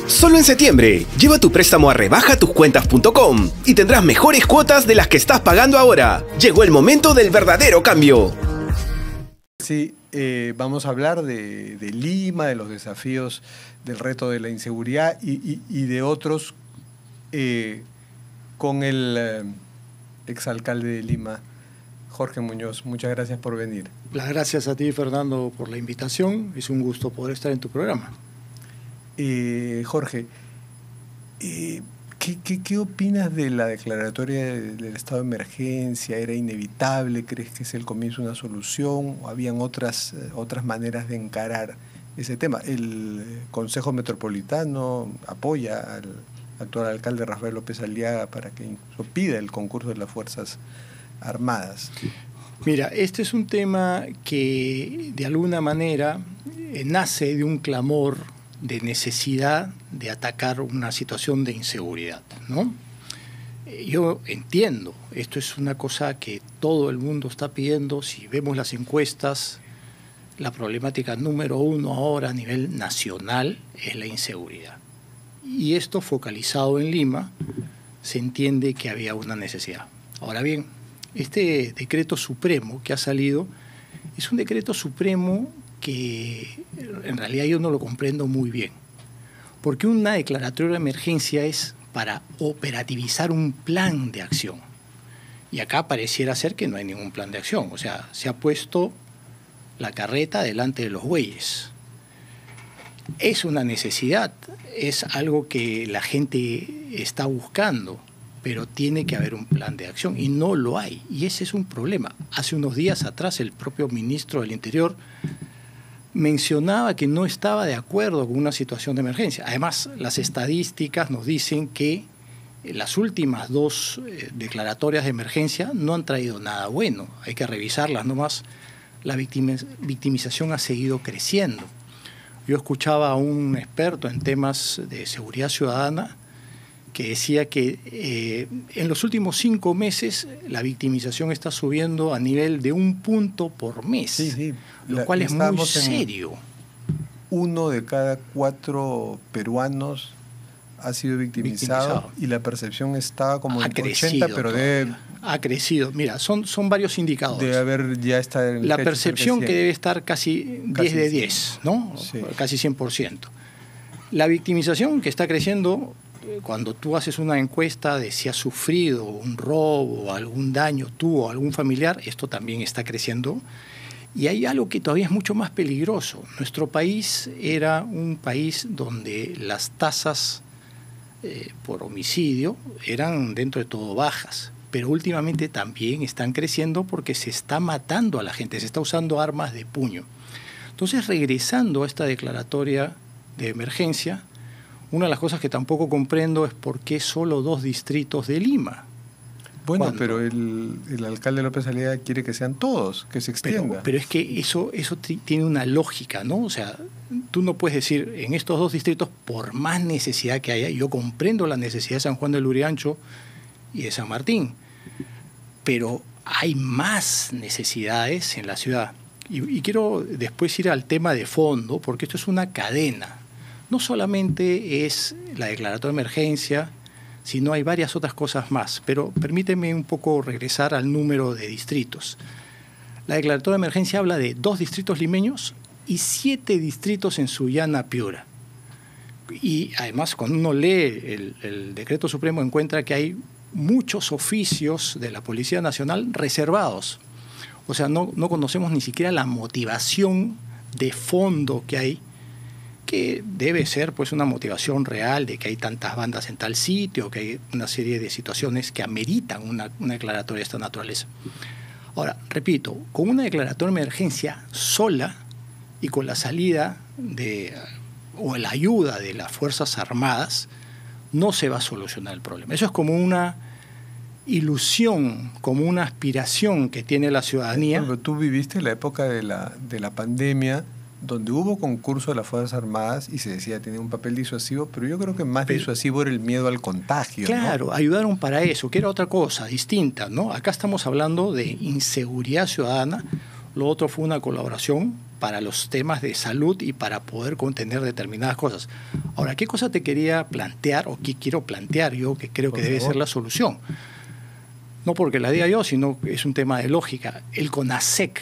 Solo en septiembre, lleva tu préstamo a rebajatuzcuentas.com y tendrás mejores cuotas de las que estás pagando ahora. Llegó el momento del verdadero cambio. Sí, vamos a hablar de Lima, de los desafíos del reto de la inseguridad y de otros con el exalcalde de Lima, Jorge Muñoz. Muchas gracias por venir. Las gracias a ti, Fernando, por la invitación. Es un gusto poder estar en tu programa. Jorge, ¿qué opinas de la declaratoria del estado de emergencia? ¿Era inevitable? ¿Crees que es el comienzo de una solución? ¿O habían otras maneras de encarar ese tema? El Consejo Metropolitano apoya al actual alcalde Rafael López Aliaga para que incluso pida el concurso de las Fuerzas Armadas. Mira, este es un tema que de alguna manera nace de un clamor de necesidad de atacar una situación de inseguridad, ¿no? Yo entiendo, esto es una cosa que todo el mundo está pidiendo. Si vemos las encuestas, la problemática número uno ahora a nivel nacional es la inseguridad. Y esto focalizado en Lima, se entiende que había una necesidad. Ahora bien, este decreto supremo que ha salido es un decreto supremo que en realidad yo no lo comprendo muy bien. Porque una declaratoria de emergencia es para operativizar un plan de acción. Y acá pareciera ser que no hay ningún plan de acción. O sea, se ha puesto la carreta delante de los bueyes. Es una necesidad, es algo que la gente está buscando, pero tiene que haber un plan de acción y no lo hay. Y ese es un problema. Hace unos días atrás el propio ministro del Interior mencionaba que no estaba de acuerdo con una situación de emergencia. Además, las estadísticas nos dicen que las últimas dos declaratorias de emergencia no han traído nada bueno. Hay que revisarlas nomás. La victimización ha seguido creciendo. Yo escuchaba a un experto en temas de seguridad ciudadana que decía que en los últimos 5 meses la victimización está subiendo a nivel de 1 punto por mes, sí. Lo cual es muy serio. 1 de cada 4 peruanos ha sido victimizado y la percepción estaba como en 80, pero ha crecido. Mira, son varios indicadores. Debe haber ya está en la percepción que debe estar casi 10 de 10, ¿no? Sí. Casi 100%. La victimización que está creciendo, cuando tú haces una encuesta de si has sufrido un robo, algún daño tú o algún familiar, esto también está creciendo. Y hay algo que todavía es mucho más peligroso. Nuestro país era un país donde las tasas por homicidio eran dentro de todo bajas, pero últimamente también están creciendo porque se está matando a la gente, se está usando armas de puño. Entonces, regresando a esta declaratoria de emergencia, una de las cosas que tampoco comprendo es por qué solo 2 distritos de Lima. Bueno, pero el alcalde López Aliaga quiere que sean todos, que se extienda. Pero es que eso tiene una lógica, ¿no? O sea, tú no puedes decir en estos 2 distritos, por más necesidad que haya, yo comprendo la necesidad de San Juan del Lurigancho y de San Martín, pero hay más necesidades en la ciudad. Y quiero después ir al tema de fondo, porque esto es una cadena. No solamente es la declaratoria de emergencia, sino hay varias otras cosas más. Pero permíteme un poco regresar al número de distritos. La declaratoria de emergencia habla de 2 distritos limeños y 7 distritos en Sullana, Piura. Y además, cuando uno lee el decreto supremo, encuentra que hay muchos oficios de la Policía Nacional reservados. O sea, no conocemos ni siquiera la motivación de fondo que hay, que debe ser pues una motivación real de que hay tantas bandas en tal sitio, que hay una serie de situaciones que ameritan una declaratoria de esta naturaleza. Ahora, repito, con una declaratoria de emergencia sola y con la salida o la ayuda de las Fuerzas Armadas, no se va a solucionar el problema. Eso es como una ilusión, como una aspiración que tiene la ciudadanía. Bueno, tú viviste la época de la pandemia, donde hubo concurso de las Fuerzas Armadas y se decía que tenía un papel disuasivo, pero yo creo que más disuasivo era el miedo al contagio. Claro, ¿no? Ayudaron para eso, que era otra cosa, distinta, ¿no? Acá estamos hablando de inseguridad ciudadana, lo otro fue una colaboración para los temas de salud y para poder contener determinadas cosas. Ahora, ¿qué cosa te quería plantear o qué quiero plantear yo que creo que debe ser la solución? No porque la diga yo, sino que es un tema de lógica. El CONASEC,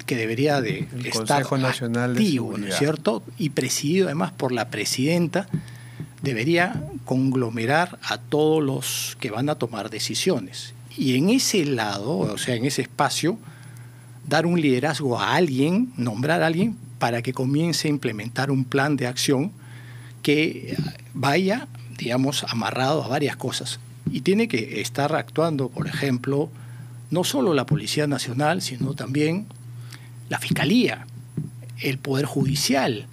que debería de el estar Consejo Nacional activo, de ¿no es Seguridad, cierto? Y presidido además por la presidenta, debería conglomerar a todos los que van a tomar decisiones. Y en ese lado, o sea, en ese espacio, dar un liderazgo a alguien, nombrar a alguien para que comience a implementar un plan de acción que vaya, digamos, amarrado a varias cosas. Y tiene que estar actuando, por ejemplo, no solo la Policía Nacional, sino también la Fiscalía, el Poder Judicial,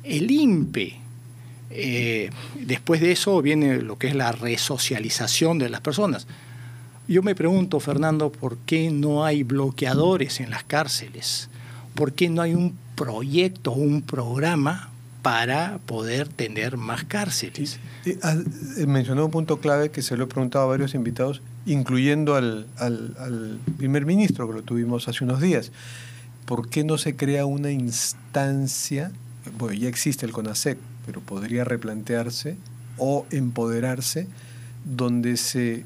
el INPE. Después de eso viene lo que es la resocialización de las personas. Yo me pregunto, Fernando, ¿por qué no hay bloqueadores en las cárceles? ¿Por qué no hay un proyecto, un programa para poder tener más cárceles? Mencionó un punto clave que se lo he preguntado a varios invitados, incluyendo al primer ministro, que lo tuvimos hace unos días. ¿Por qué no se crea una instancia? Bueno, ya existe el CONASEC, pero podría replantearse o empoderarse, donde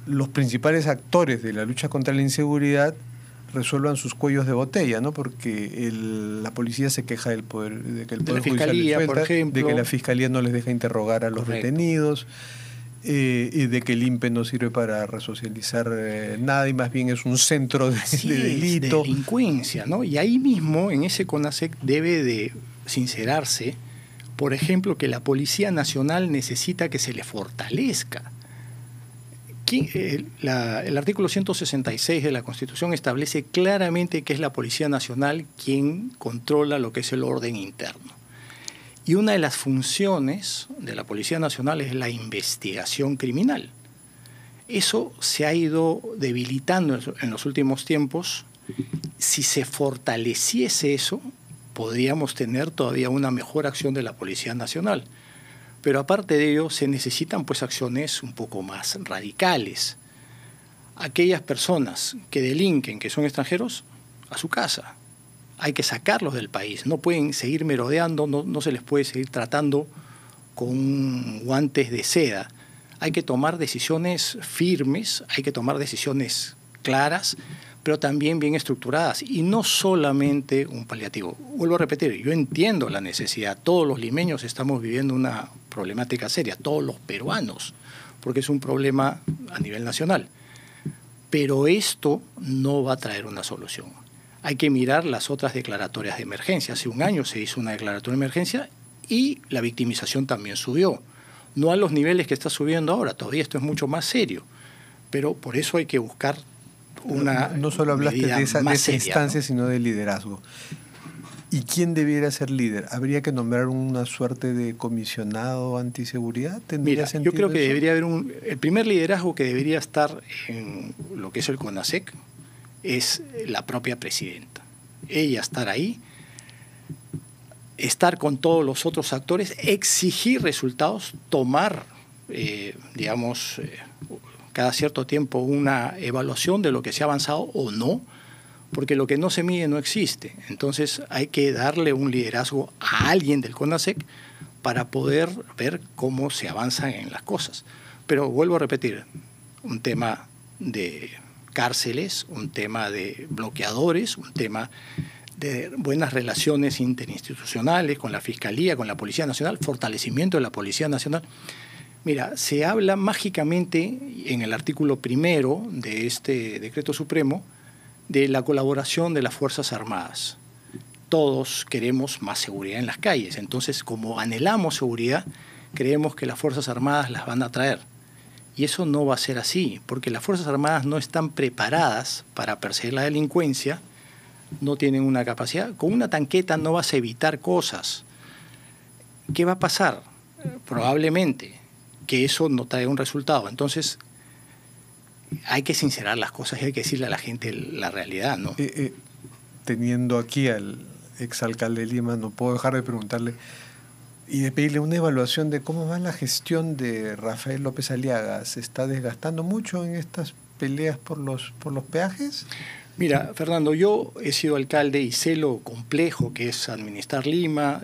los principales actores de la lucha contra la inseguridad resuelvan sus cuellos de botella, ¿no? Porque la policía se queja de que el Poder Judicial les suelta, por ejemplo, de que la Fiscalía no les deja interrogar a los detenidos, y de que el INPE no sirve para resocializar nada, y más bien es un centro de delito. De delincuencia, ¿no? Y ahí mismo, en ese CONASEC, debe de sincerarse, por ejemplo, que la Policía Nacional necesita que se le fortalezca. El artículo 166 de la Constitución establece claramente que es la Policía Nacional quien controla lo que es el orden interno. Y una de las funciones de la Policía Nacional es la investigación criminal. Eso se ha ido debilitando en los últimos tiempos. Si se fortaleciese eso, podríamos tener todavía una mejor acción de la Policía Nacional. Pero aparte de ello, se necesitan pues acciones un poco más radicales. Aquellas personas que delinquen, que son extranjeros, a su casa. Hay que sacarlos del país. No pueden seguir merodeando, no se les puede seguir tratando con guantes de seda. Hay que tomar decisiones firmes, hay que tomar decisiones claras, pero también bien estructuradas, y no solamente un paliativo. Vuelvo a repetir, yo entiendo la necesidad. Todos los limeños estamos viviendo una problemática seria, todos los peruanos, porque es un problema a nivel nacional. Pero esto no va a traer una solución. Hay que mirar las otras declaratorias de emergencia. Hace un año se hizo una declaratoria de emergencia y la victimización también subió. No a los niveles que está subiendo ahora, todavía esto es mucho más serio. Pero por eso hay que buscar una no solo hablaste de esa instancia, ¿no? Sino de liderazgo. ¿Y quién debiera ser líder? ¿Habría que nombrar una suerte de comisionado antiseguridad? Mira, yo creo que debería haber el primer liderazgo que debería estar en lo que es el CONASEC es la propia presidenta. Ella estar ahí, estar con todos los otros actores, exigir resultados, tomar, cada cierto tiempo una evaluación de lo que se ha avanzado o no, porque lo que no se mide no existe. Entonces hay que darle un liderazgo a alguien del CONASEC para poder ver cómo se avanzan en las cosas. Pero vuelvo a repetir, un tema de cárceles, un tema de bloqueadores, un tema de buenas relaciones interinstitucionales con la Fiscalía, con la Policía Nacional, fortalecimiento de la Policía Nacional. Mira, se habla mágicamente en el artículo 1 de este decreto supremo de la colaboración de las Fuerzas Armadas. Todos queremos más seguridad en las calles, entonces como anhelamos seguridad, creemos que las Fuerzas Armadas las van a traer. Y eso no va a ser así, porque las Fuerzas Armadas no están preparadas para perseguir la delincuencia, no tienen una capacidad. Con una tanqueta no vas a evitar cosas. ¿Qué va a pasar? Probablemente que eso no traiga un resultado. Entonces, hay que sincerar las cosas y hay que decirle a la gente la realidad, ¿no? Teniendo aquí al exalcalde de Lima, no puedo dejar de preguntarle y de pedirle una evaluación de cómo va la gestión de Rafael López Aliaga. ¿Se está desgastando mucho en estas peleas por los peajes? Mira, Fernando, yo he sido alcalde y sé lo complejo que es administrar Lima,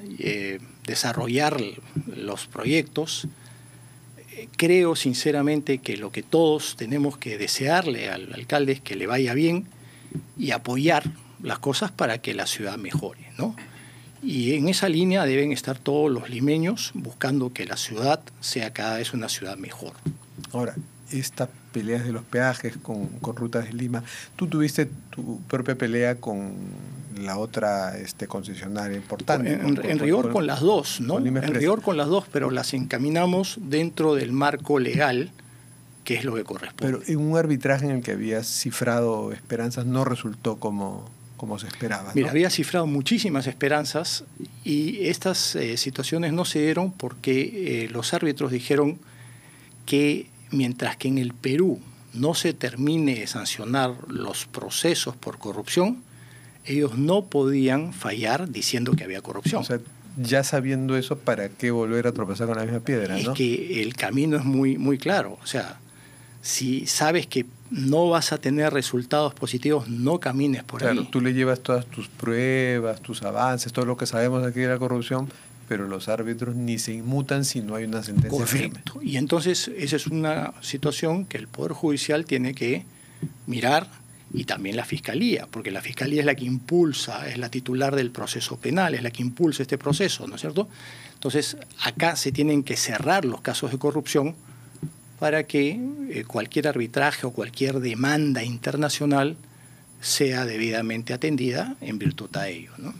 desarrollar los proyectos. Creo sinceramente que lo que todos tenemos que desearle al alcalde es que le vaya bien y apoyar las cosas para que la ciudad mejore, ¿no? Y en esa línea deben estar todos los limeños buscando que la ciudad sea cada vez una ciudad mejor. Ahora, estas peleas de los peajes con Rutas de Lima, tú tuviste tu propia pelea con la otra concesionaria importante. En rigor con las dos, ¿no? En rigor con las dos, pero las encaminamos dentro del marco legal, que es lo que corresponde. Pero en un arbitraje en el que habías cifrado esperanzas no resultó como se esperaba, ¿no? Mira, había cifrado muchísimas esperanzas y estas situaciones no se dieron porque los árbitros dijeron que mientras que en el Perú no se termine de sancionar los procesos por corrupción, ellos no podían fallar diciendo que había corrupción. O sea, ya sabiendo eso, ¿para qué volver a tropezar con la misma piedra, no? Es que el camino es muy, muy claro. O sea, si sabes que no vas a tener resultados positivos, no camines por ahí. Claro, tú le llevas todas tus pruebas, tus avances, todo lo que sabemos aquí de la corrupción, pero los árbitros ni se inmutan si no hay una sentencia firme. Correcto. Y entonces esa es una situación que el Poder Judicial tiene que mirar, y también la Fiscalía, porque la Fiscalía es la que impulsa, es la titular del proceso penal, es la que impulsa este proceso, ¿no es cierto? Entonces acá se tienen que cerrar los casos de corrupción para que cualquier arbitraje o cualquier demanda internacional sea debidamente atendida en virtud a ello, ¿no?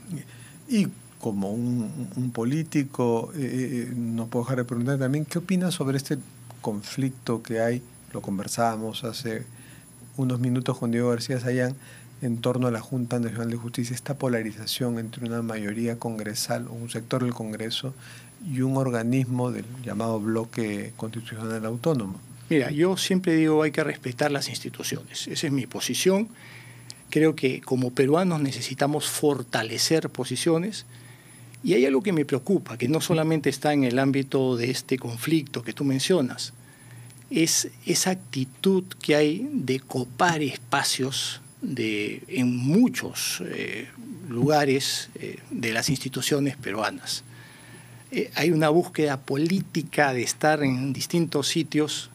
Y como un político, no puedo dejar de preguntar también, ¿qué opinas sobre este conflicto que hay? Lo conversábamos hace unos minutos con Diego García Sayán en torno a la Junta Nacional de Justicia, esta polarización entre una mayoría congresal o un sector del Congreso y un organismo del llamado Bloque Constitucional Autónomo. Mira, yo siempre digo hay que respetar las instituciones, esa es mi posición. Creo que como peruanos necesitamos fortalecer posiciones. Y hay algo que me preocupa, que no solamente está en el ámbito de este conflicto que tú mencionas, es esa actitud que hay de copar espacios en muchos lugares de las instituciones peruanas. Hay una búsqueda política de estar en distintos sitios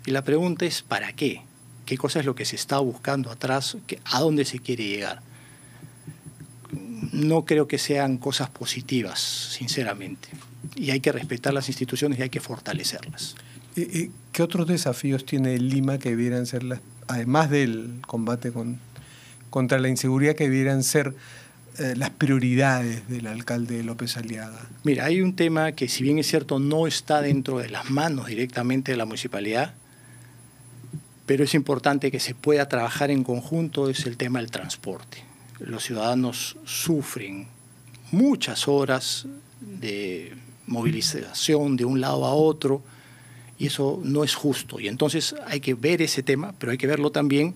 y la pregunta es ¿para qué? ¿Qué cosa es lo que se está buscando atrás? ¿A dónde se quiere llegar? No creo que sean cosas positivas, sinceramente. Y hay que respetar las instituciones y hay que fortalecerlas. ¿Qué otros desafíos tiene Lima que debieran ser, además del combate contra la inseguridad, que debieran ser las prioridades del alcalde López Aliaga? Mira, hay un tema que, si bien es cierto, no está dentro de las manos directamente de la municipalidad, pero es importante que se pueda trabajar en conjunto, es el tema del transporte. Los ciudadanos sufren muchas horas de movilización de un lado a otro y eso no es justo. Y entonces hay que ver ese tema, pero hay que verlo también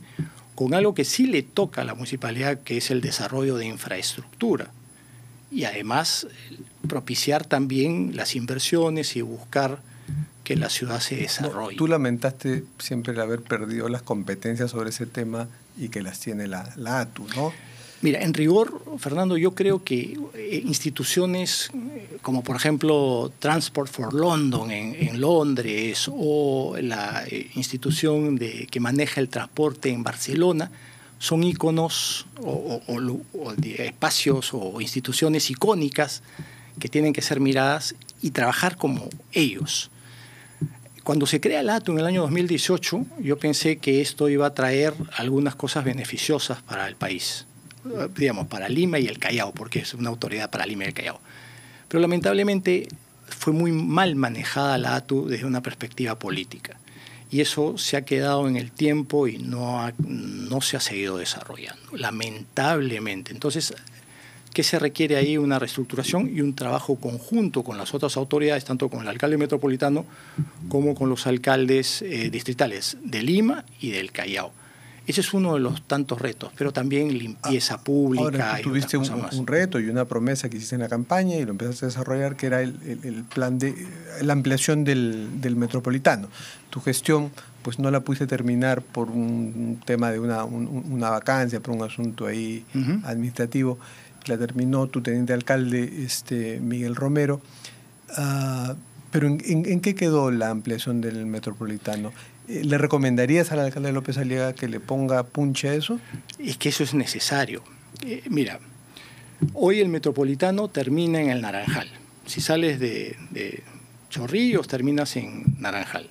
con algo que sí le toca a la municipalidad, que es el desarrollo de infraestructura. Y además propiciar también las inversiones y buscar que la ciudad se desarrolle. Tú lamentaste siempre el haber perdido las competencias sobre ese tema y que las tiene la ATU, ¿no? Mira, en rigor, Fernando, yo creo que instituciones como, por ejemplo, Transport for London en Londres o la institución que maneja el transporte en Barcelona son íconos o espacios o instituciones icónicas que tienen que ser miradas y trabajar como ellos. Cuando se crea la ATU en el año 2018, yo pensé que esto iba a traer algunas cosas beneficiosas para el país. Digamos, para Lima y el Callao, porque es una autoridad para Lima y el Callao. Pero lamentablemente fue muy mal manejada la ATU desde una perspectiva política. Y eso se ha quedado en el tiempo y no se ha seguido desarrollando, lamentablemente. Entonces, ¿qué se requiere ahí? Una reestructuración y un trabajo conjunto con las otras autoridades, tanto con el alcalde metropolitano como con los alcaldes distritales de Lima y del Callao. Ese es uno de los tantos retos, pero también limpieza pública. Ahora, tú tuviste un reto y una promesa que hiciste en la campaña y lo empezaste a desarrollar, que era el plan de la ampliación del metropolitano. Tu gestión pues no la pudiste terminar por un tema de una vacancia, por un asunto ahí administrativo. La terminó tu teniente alcalde, Miguel Romero. Pero ¿en qué quedó la ampliación del metropolitano? ¿Le recomendarías al alcalde López Aliaga que le ponga punche a eso? Es que eso es necesario. Mira, hoy el metropolitano termina en el Naranjal. Si sales de Chorrillos, terminas en Naranjal.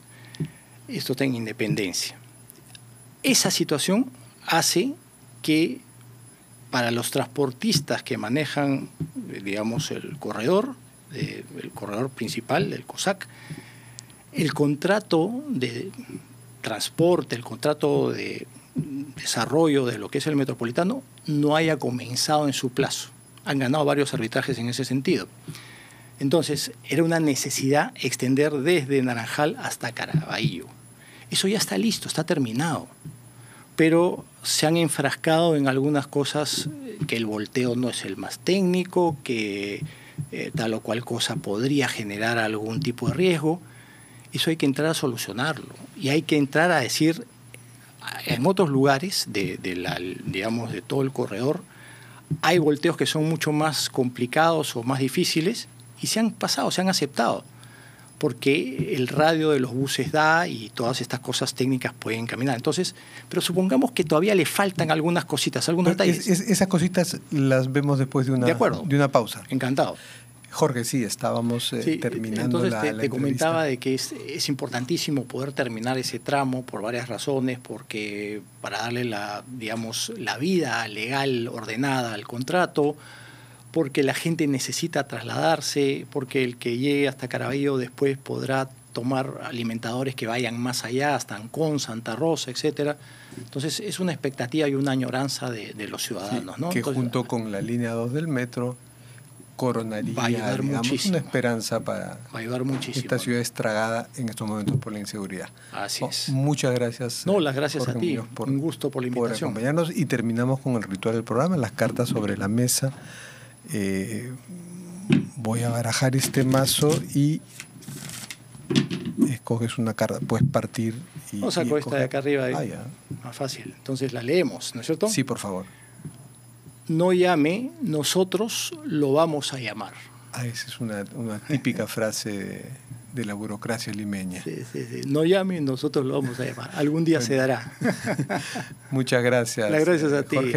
Esto está en Independencia. Esa situación hace que para los transportistas que manejan, digamos, el corredor principal del COSAC, el contrato de transporte, el contrato de desarrollo de lo que es el metropolitano no haya comenzado en su plazo. Han ganado varios arbitrajes en ese sentido. Entonces, era una necesidad extender desde Naranjal hasta Caraballo. Eso ya está listo, está terminado. Pero se han enfrascado en algunas cosas, que el volteo no es el más técnico, que tal o cual cosa podría generar algún tipo de riesgo. Eso hay que entrar a solucionarlo. Y hay que entrar a decir, en otros lugares digamos, de todo el corredor, hay volteos que son mucho más complicados o más difíciles y se han pasado, se han aceptado, porque el radio de los buses da y todas estas cosas técnicas pueden caminar. Entonces, pero supongamos que todavía le faltan algunas cositas, algunos detalles. Esas cositas las vemos después de una pausa. Encantado. Jorge, sí, estábamos terminando entonces te comentaba de que es importantísimo poder terminar ese tramo por varias razones, porque para darle la vida legal ordenada al contrato, porque la gente necesita trasladarse, porque el que llegue hasta Caraballo después podrá tomar alimentadores que vayan más allá, hasta Ancón, Santa Rosa, etcétera. Entonces es una expectativa y una añoranza de los ciudadanos, sí, ¿no? Que entonces, junto con la línea 2 del metro coronaría, digamos, una esperanza para esta ciudad estragada en estos momentos por la inseguridad. Así es. Muchas gracias. No, las gracias Jorge a ti. Muñoz, Un gusto por la invitación. Por acompañarnos, y terminamos con el ritual del programa, las cartas sobre la mesa. Voy a barajar este mazo y escoges una carta, puedes partir y no saco esta de acá arriba, ya. Más fácil. Entonces la leemos, ¿no es cierto? Sí, por favor. No llame, nosotros lo vamos a llamar. Esa es una típica frase de la burocracia limeña. Sí. No llame, nosotros lo vamos a llamar. Algún día se dará. Muchas gracias. Las gracias a ti. Jorge.